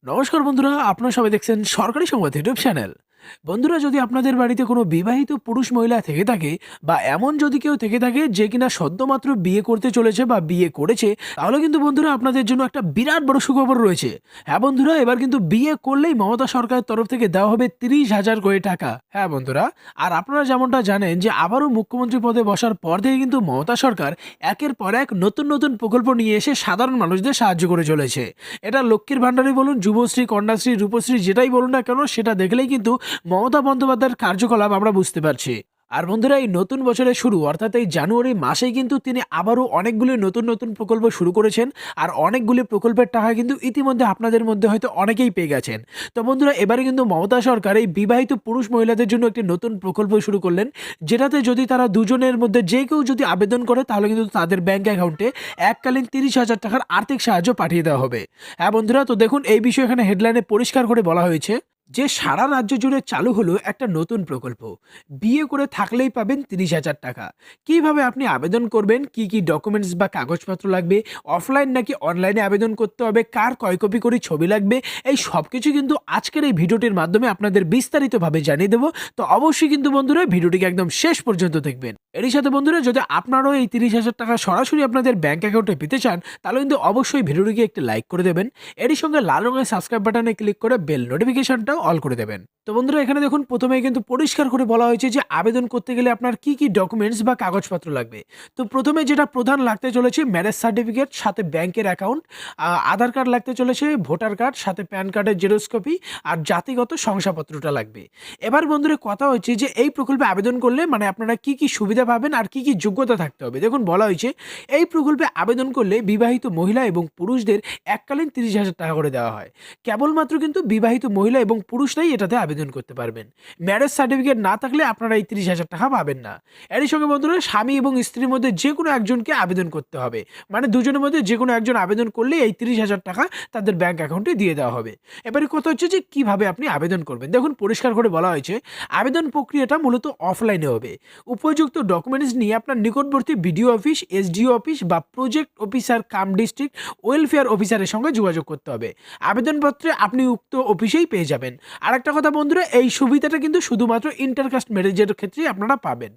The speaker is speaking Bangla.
নমস্কার বন্ধুরা, আপনারা সবাই দেখছেন সরকারি সংবাদ ইউটিউব চ্যানেল। বন্ধুরা, যদি আপনাদের বাড়িতে কোনো বিবাহিত পুরুষ মহিলা থেকে থাকে বা এমন যদি কেউ থেকে থাকে যে কিনা সদ্যমাত্র বিয়ে করতে চলেছে বা বিয়ে করেছে, তাহলে কিন্তু বন্ধুরা আপনাদের জন্য একটা বিরাট বড় সুখবর রয়েছে। হ্যাঁ বন্ধুরা, এবার কিন্তু বিয়ে করলেই মমতা সরকারের তরফ থেকে দেওয়া হবে 30,000 কোটি টাকা। হ্যাঁ বন্ধুরা, আর আপনারা যেমনটা জানেন যে আবারও মুখ্যমন্ত্রী পদে বসার পর থেকে কিন্তু মমতা সরকার একের পর এক নতুন নতুন প্রকল্প নিয়ে এসে সাধারণ মানুষদের সাহায্য করে চলেছে। এটা লক্ষ্মীর ভাণ্ডারই বলুন, যুবশ্রী, কন্যাশ্রী, রূপশ্রী যেটাই বলুন না কেন, সেটা দেখলেই কিন্তু মমতা বন্দ্যোপাধ্যায়ের কার্যকলাপ আমরা বুঝতে পারছি। আর বন্ধুরা, এই নতুন বছরের শুরু অর্থাৎ এই জানুয়ারি মাসেই কিন্তু তিনি আবারও অনেকগুলি নতুন নতুন প্রকল্প শুরু করেছেন। আর অনেকগুলি প্রকল্পের টাকা কিন্তু ইতিমধ্যে আপনাদের মধ্যে হয়তো অনেকেই পেয়ে গেছেন। তো বন্ধুরা, এবারে কিন্তু মমতা সরকার এই বিবাহিত পুরুষ মহিলাদের জন্য একটি নতুন প্রকল্প শুরু করলেন, যেটাতে যদি তারা দুজনের মধ্যে যে কেউ যদি আবেদন করে তাহলে কিন্তু তাদের ব্যাংক অ্যাকাউন্টে এককালীন 30,000 টাকার আর্থিক সাহায্য পাঠিয়ে দেওয়া হবে। হ্যাঁ বন্ধুরা, তো দেখুন এই বিষয়ে এখানে হেডলাইনে পরিষ্কার করে বলা হয়েছে যে সারা রাজ্য জুড়ে চালু হলো একটা নতুন প্রকল্প। বিয়ে করে থাকলেই পাবেন 30,000 টাকা। কিভাবে আপনি আবেদন করবেন, কি কি ডকুমেন্টস বা কাগজপত্র লাগবে, অফলাইন নাকি অনলাইনে আবেদন করতে হবে, কার কয় কপি করে ছবি লাগবে, এই সব কিছু কিন্তু আজকের এই ভিডিওটির মাধ্যমে আপনাদের বিস্তারিতভাবে জানিয়ে দেবো। তো অবশ্যই কিন্তু বন্ধুরা ভিডিওটিকে একদম শেষ পর্যন্ত দেখবেন। এরই সাথে বন্ধুরা, যদি আপনারাও এই 30,000 টাকা সরাসরি আপনাদের ব্যাংক অ্যাকাউন্টে পেতে চান, তাহলে কিন্তু অবশ্যই ভিডিওটিকে একটি লাইক করে দেবেন। এরই সঙ্গে লাল রঙের সাবস্ক্রাইব বাটনে ক্লিক করে বেল নোটিফিকেশনটাও অল করে দেবেন। তো বন্ধুরা, এখানে দেখুন প্রথমেই কিন্তু পরিষ্কার করে বলা হয়েছে যে আবেদন করতে গেলে আপনার কি কি ডকুমেন্টস বা কাগজপত্র লাগবে। তো প্রথমে যেটা প্রধান লাগতে চলেছে ম্যারেজ সার্টিফিকেট, সাথে ব্যাংকের অ্যাকাউন্ট, আধার কার্ড লাগতে চলেছে, ভোটার কার্ড, সাথে প্যান কার্ডের জেরক্স কপি আর জাতিগত শংসাপত্রটা লাগবে। এবার বন্ধুরা, কথা হচ্ছে যে এই প্রকল্পে আবেদন করলে মানে আপনারা কি কি সুবিধা পাবেন আর কি কি যোগ্যতা থাকতে হবে। দেখুন বলা হয়েছে এই প্রকল্পে আবেদন করলে বিবাহিত মহিলা এবং পুরুষদের এককালীন 30,000 টাকা করে দেওয়া হয়। কেবলমাত্র কিন্তু বিবাহিত মহিলা এবং পুরুষরাই এটাতে আবেদন করতে পারবেন। ম্যারেজ সার্টিফিকেট না থাকলে আপনারা এই 30,000 টাকা পাবেন না। এরই সঙ্গে বন্ধুরা, স্বামী এবং স্ত্রীর মধ্যে যে কোনো একজনকে আবেদন করতে হবে, মানে দুজনের মধ্যে যে কোনো একজন আবেদন করলে এই 30,000 টাকা তাদের ব্যাংক অ্যাকাউন্টে দিয়ে দেওয়া হবে। এবারে কথা হচ্ছে যে কিভাবে আপনি আবেদন করবেন। দেখুন পরিষ্কার করে বলা হয়েছে আবেদন প্রক্রিয়াটা মূলত অফলাইনে হবে। উপযুক্ত ডকুমেন্টস নিয়ে আপনার নিকটবর্তী বিডিও অফিস, এসডিও অফিস বা প্রজেক্ট অফিসার কাম ডিস্ট্রিক্ট ওয়েলফেয়ার অফিসারের সঙ্গে যোগাযোগ করতে হবে। আবেদনপত্রে আপনি উক্ত অফিসেই পেয়ে যাবেন। আর একটা কথা বন্ধুরা, এই সুবিধাটা কিন্তু শুধুমাত্র ইন্টারকাস্ট ম্যারেজের ক্ষেত্রেই আপনারা পাবেন।